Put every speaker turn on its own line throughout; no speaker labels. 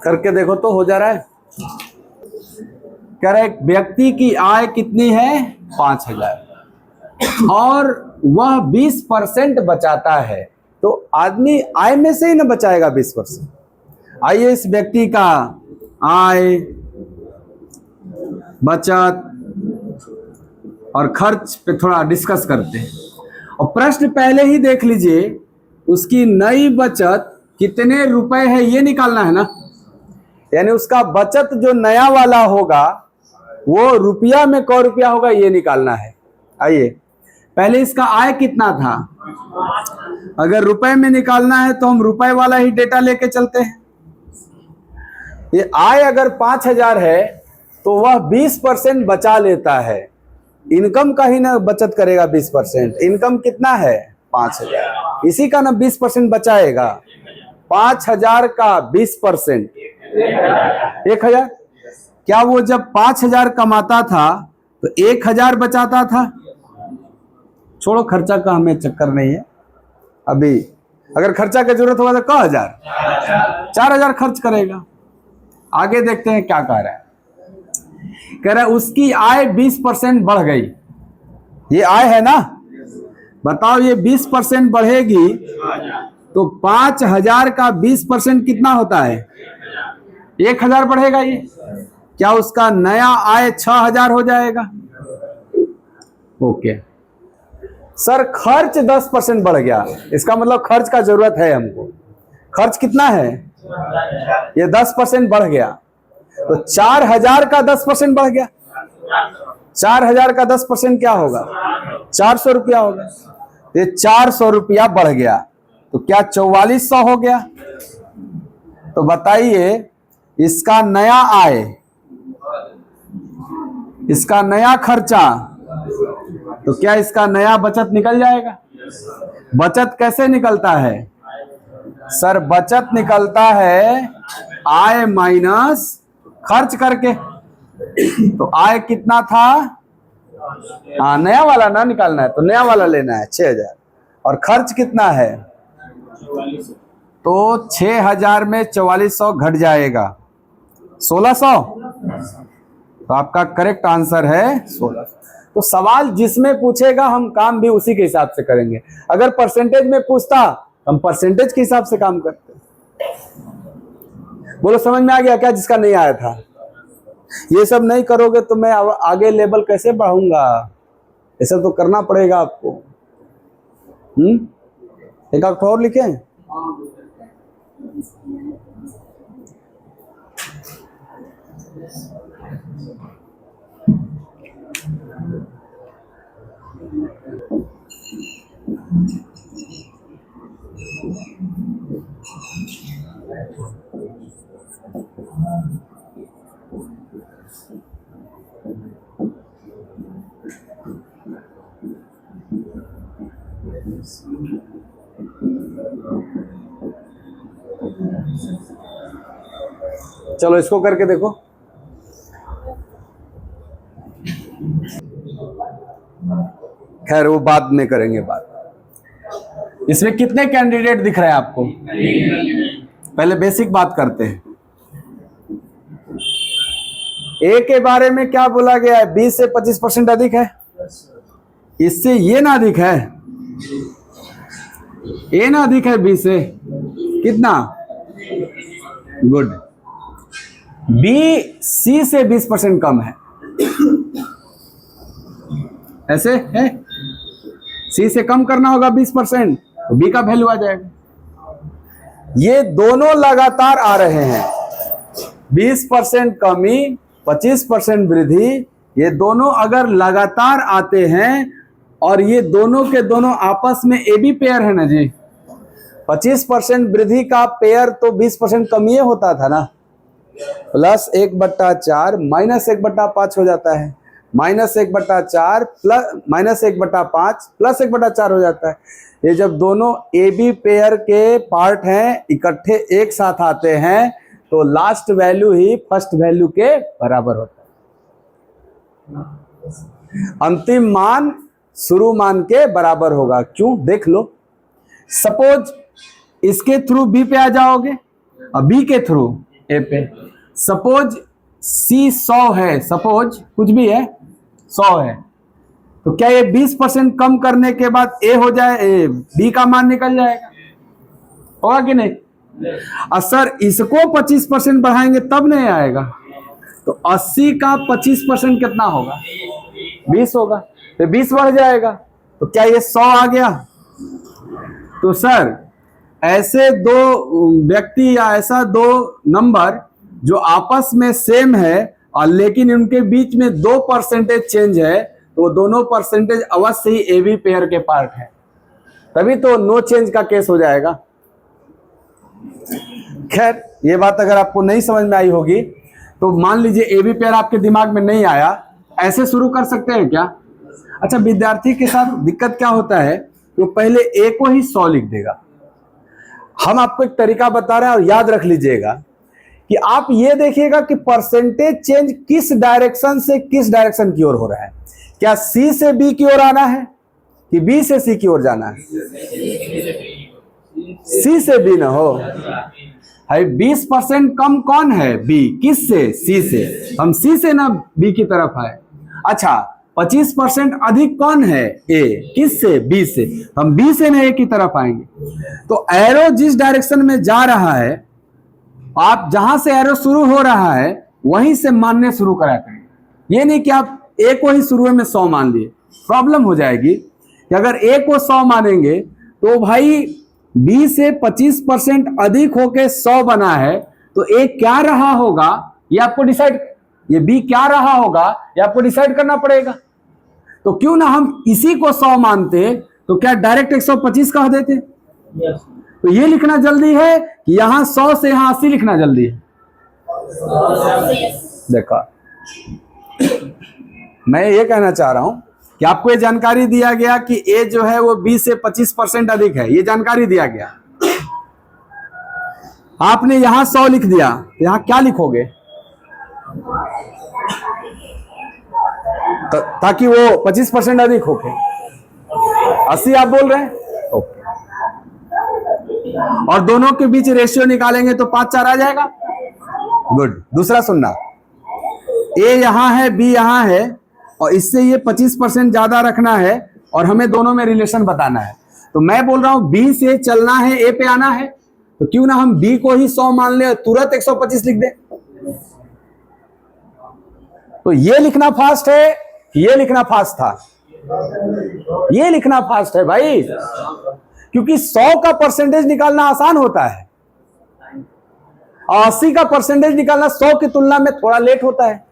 करके देखो तो हो जा रहा है। कह रहा है एक व्यक्ति की आय कितनी है 5,000 और वह 20% बचाता है, तो आदमी आय में से ही ना बचाएगा 20%। आइए इस व्यक्ति का आय, बचत और खर्च पे थोड़ा डिस्कस करते हैं। और प्रश्न पहले ही देख लीजिए, उसकी नई बचत कितने रुपए है ये निकालना है ना, यानी उसका बचत जो नया वाला होगा वो रुपया में क रुपया होगा ये निकालना है। आइए पहले इसका आय कितना था, अगर रुपए में निकालना है तो हम रुपए वाला ही डेटा लेके चलते हैं। ये आय अगर 5,000 है तो वह 20% बचा लेता है, इनकम का ही ना बचत करेगा 20%। इनकम कितना है 5,000, इसी का ना 20% बचाएगा। 5,000 का 20% 1,000। क्या वो जब 5,000 कमाता था तो 1,000 बचाता था? छोड़ो खर्चा का हमें चक्कर नहीं है अभी, अगर खर्चा की जरूरत होगा तो 4,000 खर्च करेगा। आगे देखते हैं क्या कह रहा है। कह रहा है उसकी आय 20% बढ़ गई, ये आय है ना, बताओ ये 20% बढ़ेगी तो 5,000 का 20% कितना होता है 1,000 बढ़ेगा। ये क्या उसका नया आय 6,000 हो जाएगा? ओके सर, खर्च 10% बढ़ गया, इसका मतलब खर्च का जरूरत है हमको। खर्च कितना है, ये 10% बढ़ गया, तो 4,000 का 10% बढ़ गया। 4,000 का 10% क्या होगा 400 रुपया होगा। ये 400 रुपया बढ़ गया तो क्या 4,400 हो गया? तो बताइए इसका नया आय, इसका नया खर्चा, तो क्या इसका नया बचत निकल जाएगा? बचत कैसे निकलता है सर? बचत निकलता है आय माइनस खर्च करके। तो आय कितना था, हाँ नया वाला ना निकालना है तो नया वाला लेना है 6,000, और खर्च कितना है तो 6,000 में 4,400 घट जाएगा 1,600। तो आपका करेक्ट आंसर है 1,600। तो सवाल जिसमें पूछेगा हम काम भी उसी के हिसाब से करेंगे। अगर परसेंटेज में पूछता हम परसेंटेज के हिसाब से काम करते। बोलो समझ में आ गया क्या जिसका नहीं आया था? ये सब नहीं करोगे तो मैं आगे लेवल कैसे बढ़ूंगा? ऐसा तो करना पड़ेगा आपको। एक आध और लिखें। चलो इसको करके देखो। खैर वो बाद में करेंगे बात। इसमें कितने कैंडिडेट दिख रहे हैं आपको? पहले बेसिक बात करते हैं। ए के बारे में क्या बोला गया है? 20 से 25% अधिक है। इससे ये ना अधिक है, ए ना अधिक है 20 से कितना? गुड। बी सी से 20% कम है, ऐसे है। सी से कम करना होगा 20%, तो बी का वैल्यू आ जाएगा। ये दोनों लगातार आ रहे हैं, 20% कमी 25% वृद्धि, ये दोनों अगर लगातार आते हैं और ये दोनों के दोनों आपस में ए बी पेयर है ना जी, 25% वृद्धि का पेयर तो 20% कमी होता था ना, प्लस 1/4 माइनस 1/5 हो जाता है, माइनस 1/4 प्लस माइनस 1/5 प्लस 1/4 हो जाता है। ये जब दोनों ए बी पेयर के पार्ट हैं इकट्ठे एक साथ आते हैं तो लास्ट वैल्यू ही फर्स्ट वैल्यू के बराबर होता है। अंतिम मान शुरू मान के बराबर होगा। क्यों? देख लो, सपोज इसके थ्रू बी पे आ जाओगे और बी के थ्रू ए पे। सपोज सी 100 है, सपोज कुछ भी है 100 है, तो क्या ये 20% कम करने के बाद ए हो जाए, बी का मान निकल जाएगा? होगा कि नहीं? और सर इसको 25% बढ़ाएंगे तब नहीं आएगा, तो 80 का 25% कितना होगा? 20 होगा, तो 20 बढ़ जाएगा, तो क्या ये 100 आ गया? तो सर ऐसे दो व्यक्ति या ऐसा दो नंबर जो आपस में सेम है और लेकिन उनके बीच में 2% चेंज है, तो दोनों परसेंटेज अवश्य ही ए बी पेयर के पार्ट है, तभी तो नो चेंज का केस हो जाएगा। खैर ये बात अगर आपको नहीं समझ में आई होगी तो मान लीजिए ए बी पेयर आपके दिमाग में नहीं आया, ऐसे शुरू कर सकते हैं क्या? अच्छा, विद्यार्थी के साथ दिक्कत क्या होता है, तो पहले ए को ही 100 लिख देगा। हम आपको एक तरीका बता रहे हैं और याद रख लीजिएगा कि आप ये देखिएगा कि परसेंटेज चेंज किस डायरेक्शन से किस डायरेक्शन की ओर हो रहा है। क्या सी से बी की ओर आना है कि बी से सी की ओर जाना है? सी से बी ना हो, है 20% कम कौन है? बी। किस से? सी से। हम सी से ना बी की तरफ आए। अच्छा, 25% अधिक कौन है? ए। किस से? बी से। हम बी से ना ए की तरफ आएंगे। तो एरो जिस डायरेक्शन में जा रहा है, आप जहां से एरो शुरू हो रहा है वहीं से मानने शुरू करा करेंगे। ये नहीं कि आप ए को ही शुरू में 100 मान लिए, प्रॉब्लम हो जाएगी। कि अगर ए को 100 मानेंगे तो भाई बी से 25% अधिक होके 100 बना है, तो ए क्या रहा होगा ये आपको डिसाइड, ये बी क्या रहा होगा ये आपको डिसाइड करना पड़ेगा। तो क्यों ना हम इसी को 100 मानते, तो क्या डायरेक्ट 125 कह देते? तो ये लिखना जल्दी है कि यहां 100 से यहां 80 लिखना जल्दी है। देखो मैं ये कहना चाह रहा हूं कि आपको ये जानकारी दिया गया कि ए जो है वो बी से 25% अधिक है, ये जानकारी दिया गया। आपने यहां 100 लिख दिया, तो यहां क्या लिखोगे ताकि वो 25% अधिक हो के? 80 आप बोल रहे हैं, ओके। और दोनों के बीच रेशियो निकालेंगे तो 5-4 आ जाएगा। गुड। दूसरा सुनना, ए यहां है, बी यहां है, और इससे ये 25% ज्यादा रखना है और हमें दोनों में रिलेशन बताना है। तो मैं बोल रहा हूं बी से चलना है, ए पे आना है, तो क्यों ना हम बी को ही 100 मान ले, तुरंत 125 लिख दें। तो ये लिखना फास्ट है, ये लिखना फास्ट था, ये लिखना फास्ट है भाई, क्योंकि 100 का परसेंटेज निकालना आसान होता है और 80 का परसेंटेज निकालना 100 की तुलना में थोड़ा लेट होता है।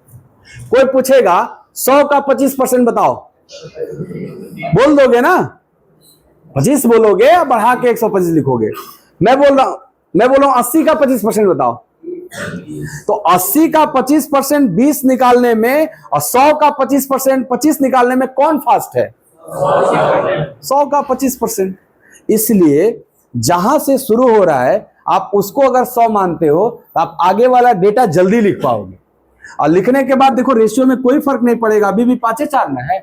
कोई पूछेगा 100 का 25% बताओ, बोल दोगे ना? 25 बोलोगे या बढ़ा के 125 लिखोगे? मैं बोल रहा हूं 80 का 25% बताओ। तो 80 का 25% 20 निकालने में और 100 का 25% 25 निकालने में कौन फास्ट है? 100 का 25%। इसलिए जहां से शुरू हो रहा है आप उसको अगर 100 मानते हो तो आप आगे वाला डेटा जल्दी लिख पाओगे, और लिखने के बाद देखो रेशियो में कोई फर्क नहीं पड़ेगा, अभी भी 5-4 में है।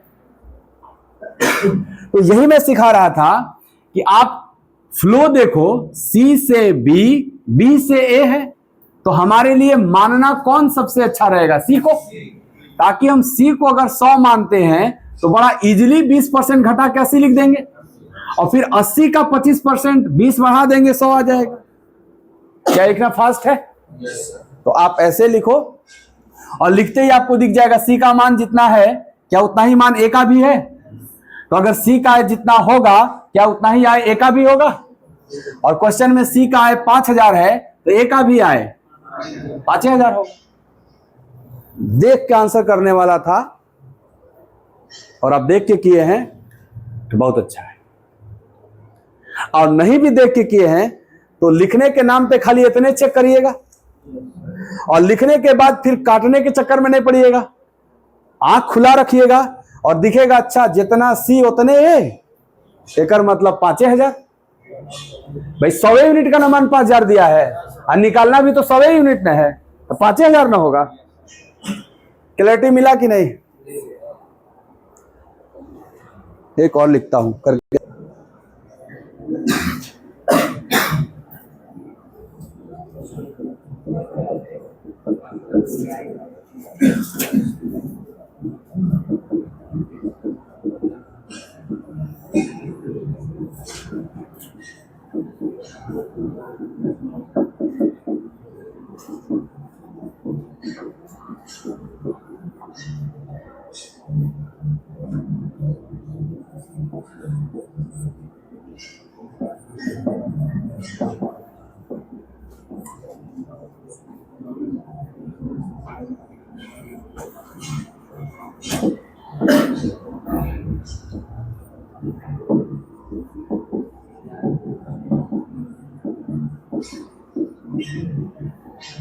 तो यही मैं सिखा रहा था कि आप फ्लो देखो, सी से बी, बी से ए है, तो हमारे लिए मानना कौन सबसे अच्छा रहेगा? सी को, ताकि हम सी को अगर 100 मानते हैं तो बड़ा इजीली 20% घटा के 80 लिख देंगे, और फिर 80 का 25% 20 बढ़ा देंगे, 100 आ जाएगा। क्या लिखना फास्ट है? तो आप ऐसे लिखो और लिखते ही आपको दिख जाएगा सी का मान जितना है क्या उतना ही मान ए का भी है। तो अगर सी का जितना होगा क्या उतना ही आए ए का भी होगा, और क्वेश्चन में सी का आय 5000 है तो ए का भी आए 5,000 होगा। देख के आंसर करने वाला था और आप देख के किए हैं तो बहुत अच्छा है, और नहीं भी देख के किए हैं तो लिखने के नाम पे खाली इतने चेक करिएगा और लिखने के बाद फिर काटने के चक्कर में नहीं पड़िएगा। आंख खुला रखिएगा और दिखेगा अच्छा जितना सी उतने ए, एकर मतलब 5,000। भाई 100 यूनिट का नमन 5,000 दिया है और निकालना भी तो 100 यूनिट में है, तो 5,000 ना होगा। क्लैरिटी मिला कि नहीं? एक और लिखता हूं करके।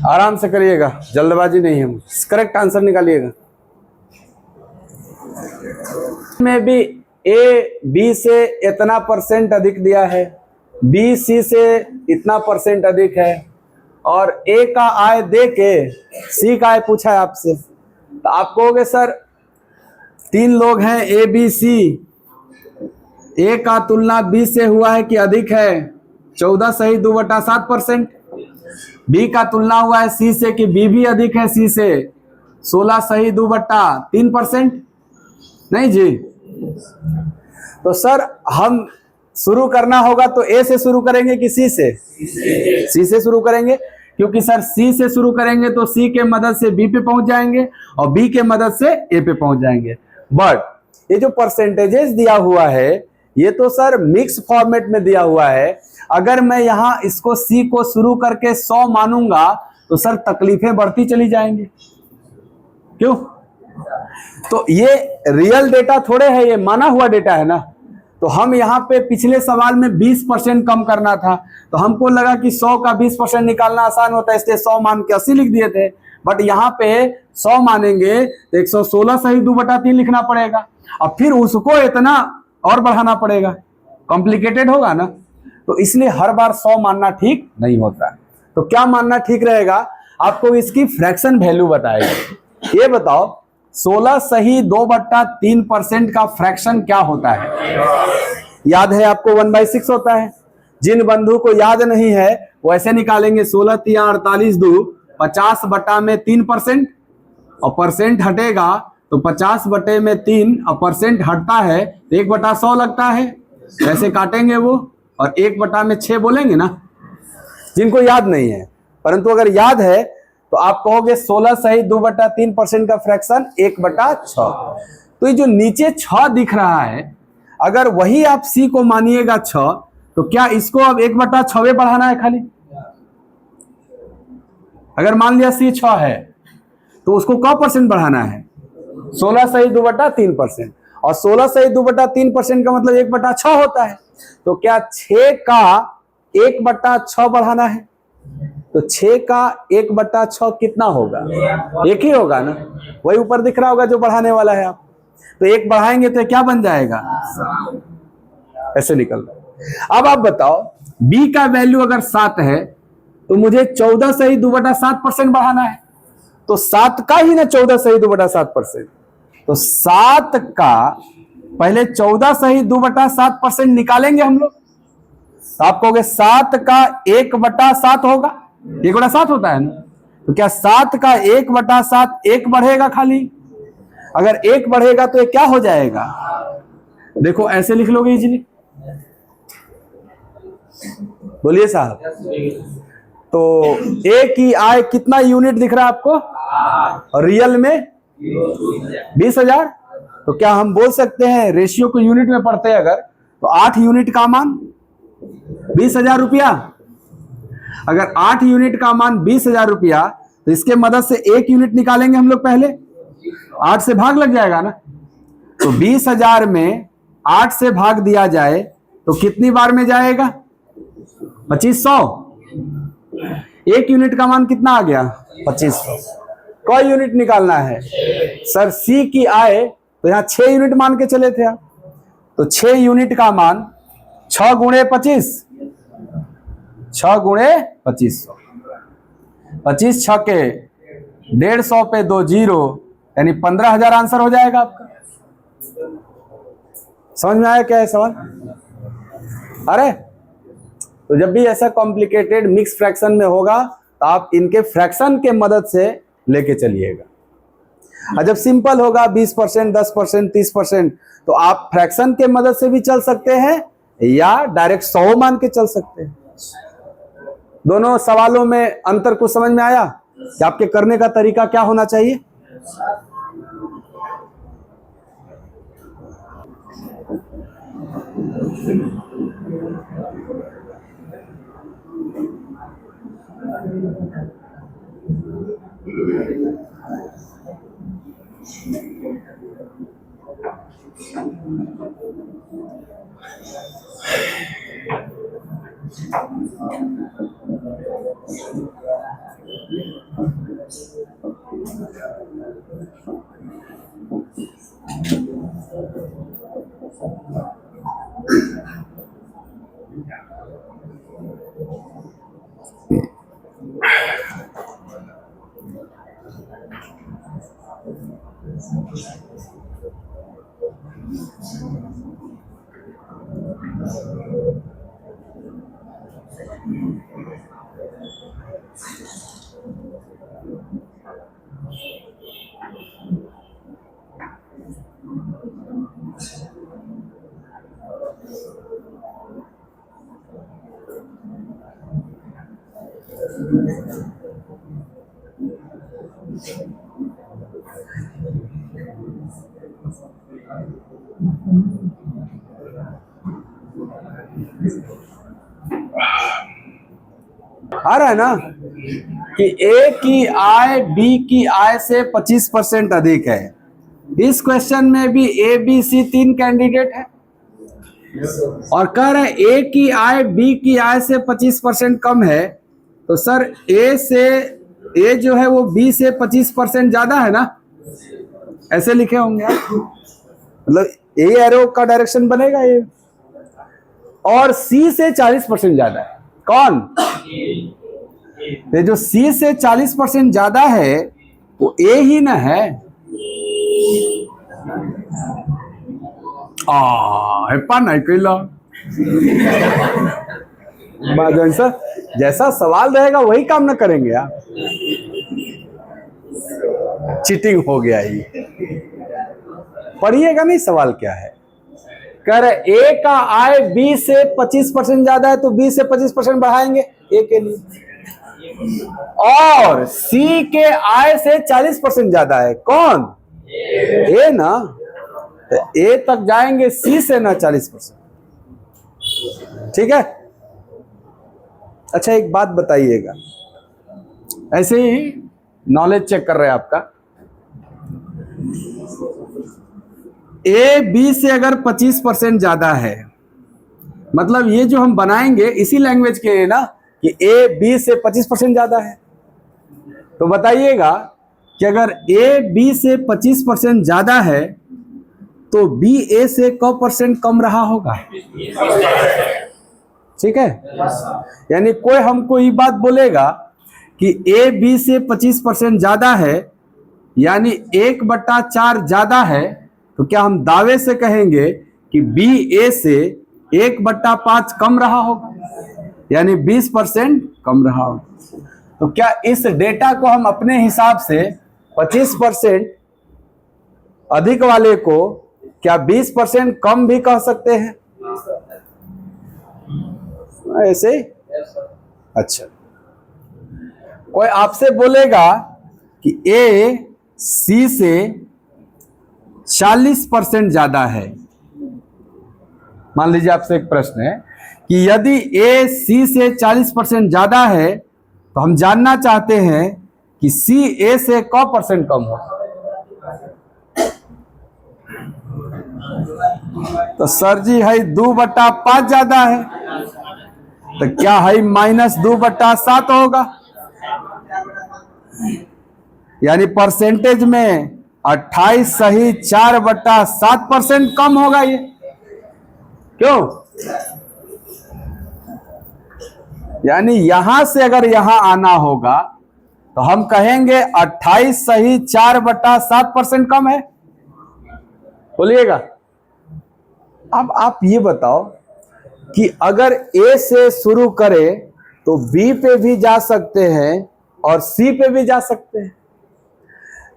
आराम से करिएगा, जल्दबाजी नहीं है, करेक्ट आंसर निकालिएगा। में भी ए बी से इतना परसेंट अधिक दिया है, बी सी से इतना परसेंट अधिक है, और ए का आय दे के सी का आय पूछा है आपसे, तो आप कहोगे सर 3 लोग हैं ए बी सी, ए का तुलना बी से हुआ है कि अधिक है 14 सही 2/7%, बी का तुलना हुआ है सी से कि बी भी अधिक है सी से 16 सही 2/3%। नहीं जी, तो सर हम शुरू करना होगा तो ए से शुरू करेंगे कि सी से? सी से शुरू करेंगे, क्योंकि सर सी से शुरू करेंगे तो सी के मदद से बी पे पहुंच जाएंगे और बी के मदद से ए पे पहुंच जाएंगे। बट ये जो परसेंटेजेस दिया हुआ है ये तो सर मिक्स फॉर्मेट में दिया हुआ है। अगर मैं यहां इसको सी को शुरू करके 100 मानूंगा तो सर तकलीफें बढ़ती चली जाएंगी। क्यों? तो ये रियल डेटा थोड़े है, ये माना हुआ डेटा है ना। तो हम यहाँ पे पिछले सवाल में 20% कम करना था, तो हमको लगा कि 100 का 20% निकालना आसान होता है, इसलिए 100 मान के 80 लिख दिए थे। बट यहाँ पे 100 मानेंगे तो 116 सही 2/3 लिखना पड़ेगा, और फिर उसको इतना और बढ़ाना पड़ेगा, कॉम्प्लिकेटेड होगा ना। तो इसलिए हर बार 100 मानना ठीक नहीं होता। तो क्या मानना ठीक रहेगा? आपको इसकी फ्रैक्शन वैल्यू बताएगा। ये बताओ 16 सही 2/3% का फ्रैक्शन क्या होता है? याद है आपको 1/6 होता है। जिन बंधु को याद नहीं है वो ऐसे निकालेंगे 16 × 48 2 50/3%, और परसेंट हटेगा तो 50/3 और परसेंट हटता है तो 1/100 लगता है। ऐसे काटेंगे वो और 1/6 बोलेंगे ना, जिनको याद नहीं है। परंतु अगर याद है तो आप कहोगे 16 सही 2/3% का फ्रैक्शन 1/6। तो ये जो नीचे 6 दिख रहा है, अगर वही आप सी को मानिएगा 6, तो क्या इसको अब 1/6 बढ़ाना है खाली? अगर मान लिया सी 6 है तो उसको क्या परसेंट बढ़ाना है? 16 सही 2/3%, और 16 सही 2/3% का मतलब 1/6 होता है। तो क्या 6 का 1/6 बढ़ाना है? तो 6 का 1/6 कितना होगा? 1 ही होगा ना, वही ऊपर दिख रहा होगा जो बढ़ाने वाला है आप। तो 1 बढ़ाएंगे तो क्या बन जाएगा? ऐसे निकल रहा है। अब आप बताओ b का वैल्यू अगर 7 है तो मुझे 14 सही 2/7% बढ़ाना है। तो 7 का ही ना 14 सही 2/7%, तो 7 का पहले 14 सही 2/7% निकालेंगे हम लोग। तो आप कहोगे 7 का 1/7 होगा, 1/7 होता है ना। तो क्या 7 का 1/7 1 बढ़ेगा खाली? अगर 1 बढ़ेगा तो ये क्या हो जाएगा? देखो ऐसे लिख लोगे इजीली। बोलिए साहब। तो ए की आय कितना यूनिट दिख रहा है आपको? और रियल में 20,000। तो क्या हम बोल सकते हैं रेशियो को यूनिट में पढ़ते हैं अगर, तो 8 यूनिट का मान 20,000 रुपया। अगर 8 यूनिट का मान 20,000 रुपया, तो इसके मदद से 1 यूनिट निकालेंगे हम लोग पहले, 8 से भाग लग जाएगा ना। तो 20,000 में 8 से भाग दिया जाए तो कितनी बार में जाएगा? 2500। 1 यूनिट का मान कितना आ गया? 2500। कोई यूनिट निकालना है सर, सी की आय, तो यहां 6 यूनिट मान के चले थे आप, तो 6 यूनिट का मान 6 गुणे 25, 6 गुणे 2500, 25 छके 150 पे 2 जीरो, यानी 15,000 आंसर हो जाएगा आपका। समझ में आया क्या है सवाल? अरे तो जब भी ऐसा कॉम्प्लिकेटेड मिक्स फ्रैक्शन में होगा तो आप इनके फ्रैक्शन के मदद से लेके चलिएगा। और जब सिंपल होगा 20%, 10%, 30%, तो आप फ्रैक्शन के मदद से भी चल सकते हैं या डायरेक्ट 100 मान के चल सकते हैं। दोनों सवालों में अंतर कुछ समझ में आया कि आपके करने का तरीका क्या होना चाहिए? आ रहा है ना कि ए की आय बी की आय से 25% अधिक है। इस क्वेश्चन में भी ए बी सी 3 कैंडिडेट है और कह रहे हैं ए की आय बी की आय से 25% कम है, तो सर ए जो है वो बी से 25% ज्यादा है ना, ऐसे लिखे होंगे आप। मतलब ए एरो का डायरेक्शन बनेगा ये, और सी से 40% ज्यादा है। कौन? ये जो सी से 40% ज्यादा है वो ए ही ना है। जैसा सवाल रहेगा वही काम ना करेंगे आप। चीटिंग हो गया ही। पढ़िएगा नहीं सवाल क्या है। कह रहे ए का आय बी से 25% ज्यादा है तो बी से 25% बढ़ाएंगे ए के लिए, और सी के आय से 40% ज्यादा है। कौन? ए ना, तो ए तक जाएंगे सी से ना 40%। ठीक है। अच्छा एक बात बताइएगा, ऐसे ही नॉलेज चेक कर रहे हैं आपका। ए बी से अगर 25% ज्यादा है, मतलब ये जो हम बनाएंगे इसी लैंग्वेज के लिए ना कि ए बी से 25% ज्यादा है, तो बताइएगा कि अगर ए बी से 25% ज्यादा है तो बी ए से % कम रहा होगा। ठीक है। यानी कोई हमको ये बात बोलेगा कि ए बी से 25% ज्यादा है, यानी 1/4 ज्यादा है, तो क्या हम दावे से कहेंगे कि बी ए से 1/5 कम रहा होगा, यानी 20% कम रहा होगा। तो क्या इस डेटा को हम अपने हिसाब से 25% अधिक वाले को क्या 20% कम भी कह सकते हैं? ऐसे ही। अच्छा, कोई आपसे बोलेगा कि ए सी से 40% ज्यादा है। मान लीजिए आपसे एक प्रश्न है कि यदि ए सी से 40% ज्यादा है तो हम जानना चाहते हैं कि सी ए से क % कम हो। तो सर जी है 2/5 ज्यादा है, तो क्या है -2/7 होगा, यानी परसेंटेज में 28 सही 4/7% कम होगा ये। क्यों? यानी यहां से अगर यहां आना होगा तो हम कहेंगे 28 सही 4/7% कम है। बोलिएगा। अब आप ये बताओ कि अगर ए से शुरू करें तो बी पे भी जा सकते हैं और सी पे भी जा सकते हैं।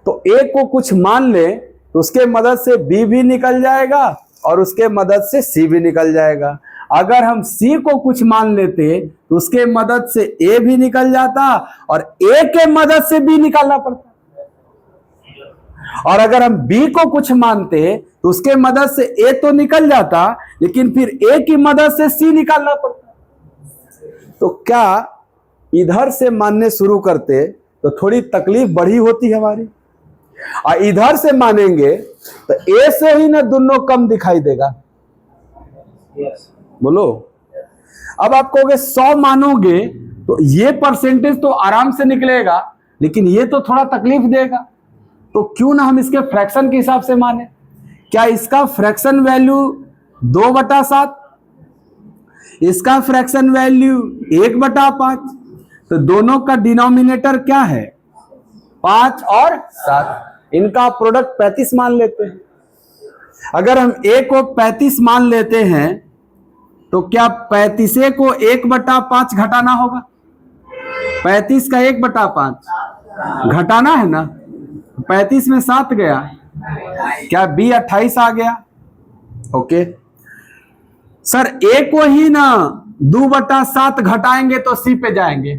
तो ए को कुछ मान ले तो उसके मदद से बी भी निकल जाएगा और उसके मदद से सी भी निकल जाएगा। अगर हम सी को कुछ मान लेते तो उसके मदद से ए भी निकल जाता और ए के मदद से बी निकालना पड़ता। और अगर हम बी को कुछ मानते तो उसके मदद से ए तो निकल जाता, लेकिन फिर ए की मदद से सी निकालना पड़ता। तो क्या इधर से मानने शुरू करते तो थोड़ी तकलीफ बढ़ी होती हमारी, और इधर से मानेंगे तो ए से ही ना दोनों कम दिखाई देगा। बोलो। अब आप कहोगे 100 मानोगे तो ये परसेंटेज तो आराम से निकलेगा, लेकिन ये तो थोड़ा तकलीफ देगा। तो क्यों ना हम इसके फ्रैक्शन के हिसाब से माने। क्या इसका फ्रैक्शन वैल्यू 2/7, इसका फ्रैक्शन वैल्यू 1/5, तो दोनों का डिनोमिनेटर क्या है 5 और 7, इनका प्रोडक्ट 35 मान लेते हैं। अगर हम ए को 35 मान लेते हैं तो क्या 35 को 1/5 घटाना होगा? 35 का 1/5 घटाना है ना, 35 में 7 गया, क्या बी 28 आ गया? ओके सर, ए को ही ना 2/7 घटाएंगे तो सी पे जाएंगे,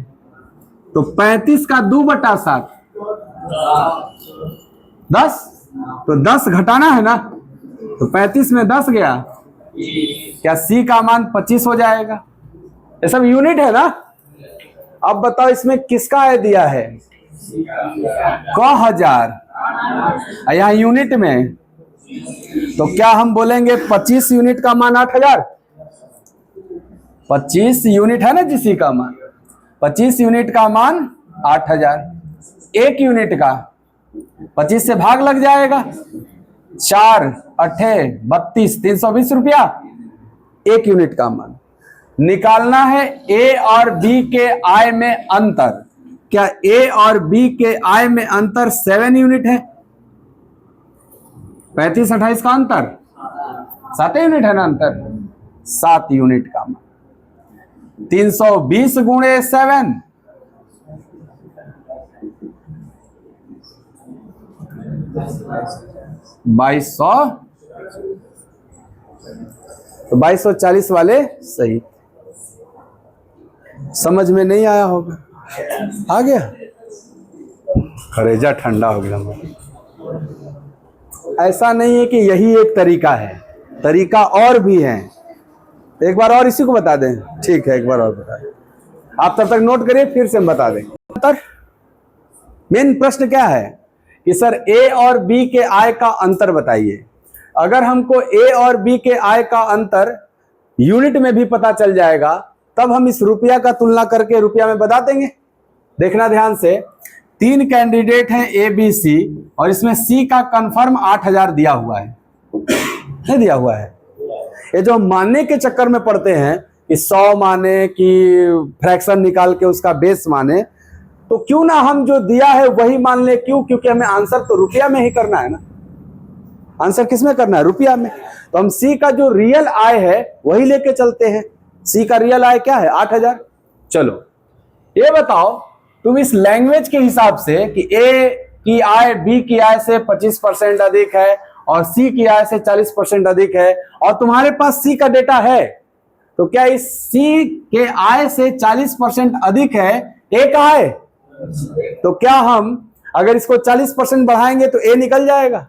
तो 35 का 2/7 10, तो 10 घटाना है ना, तो 35 में 10 गया, क्या सी का मान 25 हो जाएगा? ये सब यूनिट है ना। अब बताओ इसमें किसका है दिया है क हजार, यहां यूनिट में, तो क्या हम बोलेंगे 25 यूनिट का मान 8000? 25 यूनिट है ना जिसी का मान, 25 यूनिट का मान 8000। एक यूनिट का 25 से भाग लग जाएगा, 4 8 32 320 रुपया एक यूनिट का मान। निकालना है ए और बी के आय में अंतर। क्या ए और बी के आय में अंतर 7 यूनिट है? 35 28 का अंतर 7 यूनिट है ना अंतर, 7 यूनिट का मान। 320 गुणे 7, 2200, तो 2240 वाले सही। समझ में नहीं आया होगा, आ गया? करेजा ठंडा हो गया। ऐसा नहीं है कि यही एक तरीका है, तरीका और भी है। एक बार और इसी को बता दें, ठीक है, एक बार और बता दें, आप तब तक नोट करिए, फिर से हम बता दें। मेन प्रश्न क्या है कि सर ए और बी के आय का अंतर बताइए। अगर हमको ए और बी के आय का अंतर यूनिट में भी पता चल जाएगा, तब हम इस रुपया का तुलना करके रुपया में बता देंगे। देखना ध्यान से, 3 कैंडिडेट हैं ए बी सी, और इसमें सी का कंफर्म 8000 दिया हुआ है, नहीं दिया हुआ है। ये जो मानने के चक्कर में पड़ते हैं कि 100 माने कि फ्रैक्शन निकाल के उसका बेस माने, तो क्यों ना हम जो दिया है वही मान ले। क्यों? क्योंकि हमें आंसर तो रुपया में ही करना है ना। आंसर किस में करना है? रुपया में। तो हम सी का जो रियल आय है वही लेके चलते हैं। सी का रियल आय क्या है? 8000। चलो ये बताओ तुम इस लैंग्वेज के हिसाब से कि ए की आय बी की आय से 25% अधिक है और सी की आय से 40% अधिक है, और तुम्हारे पास सी का डेटा है, तो क्या इस सी के आय से 40% अधिक है ए का आय? तो क्या हम अगर इसको 40% बढ़ाएंगे तो ए निकल जाएगा?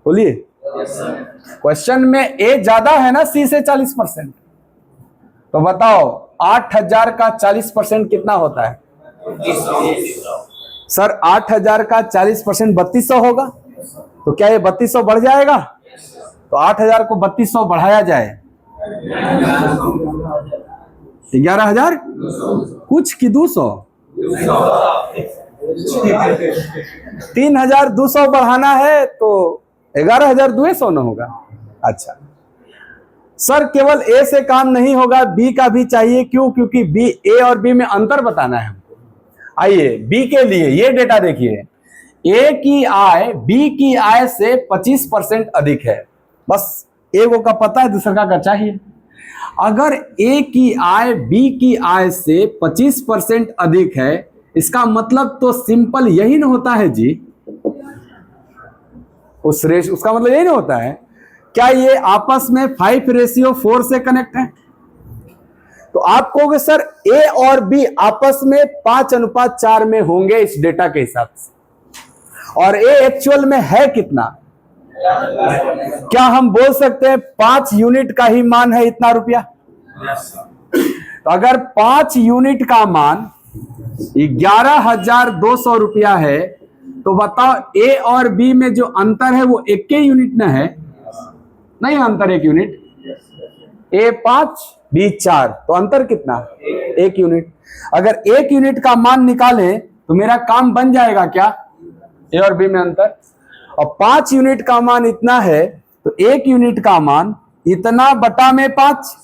बोलिए। क्वेश्चन में ए ज्यादा है ना सी से 40%, तो बताओ 8,000 का 40% कितना होता है? सर 8,000 का 40% 3200 होगा, तो क्या ये 3200 बढ़ जाएगा? तो 8,000 को 3200 बढ़ाया जाए 11,000 कुछ की 200, 3,200 बढ़ाना है तो 11,200 न होगा। अच्छा सर केवल ए से काम नहीं होगा, बी का भी चाहिए, क्यों? क्योंकि बी, ए और बी में अंतर बताना है हमको। आइए बी के लिए ये डेटा देखिए, ए की आय बी की आय से 25% अधिक है। बस ए को का पता है, दूसरा का चाहिए। अगर ए की आय बी की आय से 25% अधिक है, इसका मतलब तो सिंपल यही ना होता है जी, उसका मतलब यही ना होता है। क्या ये आपस में 5:4 से कनेक्ट है? तो आप कहोगे सर ए और बी आपस में 5:4 में होंगे इस डेटा के हिसाब से, और ए एक्चुअल में है कितना? क्या हम बोल सकते हैं 5 यूनिट का ही मान है इतना रुपया? तो अगर 5 यूनिट का मान 11,200 रुपया है, तो बताओ ए और बी में जो अंतर है वो 1 यूनिट न है? नहीं अंतर 1 यूनिट, ए 5 बी 4, तो अंतर कितना? 1 यूनिट। अगर 1 यूनिट का मान निकालें तो मेरा काम बन जाएगा क्या? ए और बी में अंतर। और 5 यूनिट का मान इतना है तो 1 यूनिट का मान इतना बटा में 5।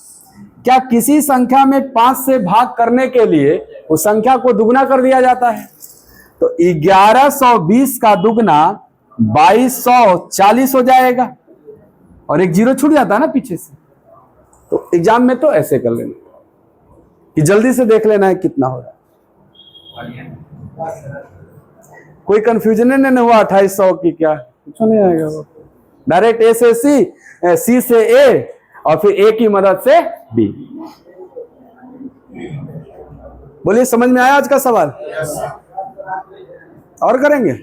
क्या किसी संख्या में 5 से भाग करने के लिए उस संख्या को दुगना कर दिया जाता है? तो 1120 का दुगना 2240 हो जाएगा, और एक जीरो छूट जाता है ना पीछे से। तो एग्जाम में तो ऐसे कर लेना कि जल्दी से देख लेना है कितना हो रहा है। कोई कंफ्यूजन नहीं हुआ 2800 की? क्या कुछ नहीं आएगा, वो डायरेक्ट ए से सी, सी से ए, और फिर ए की मदद से बी। बोलिए समझ में आया आज का सवाल? और करेंगे?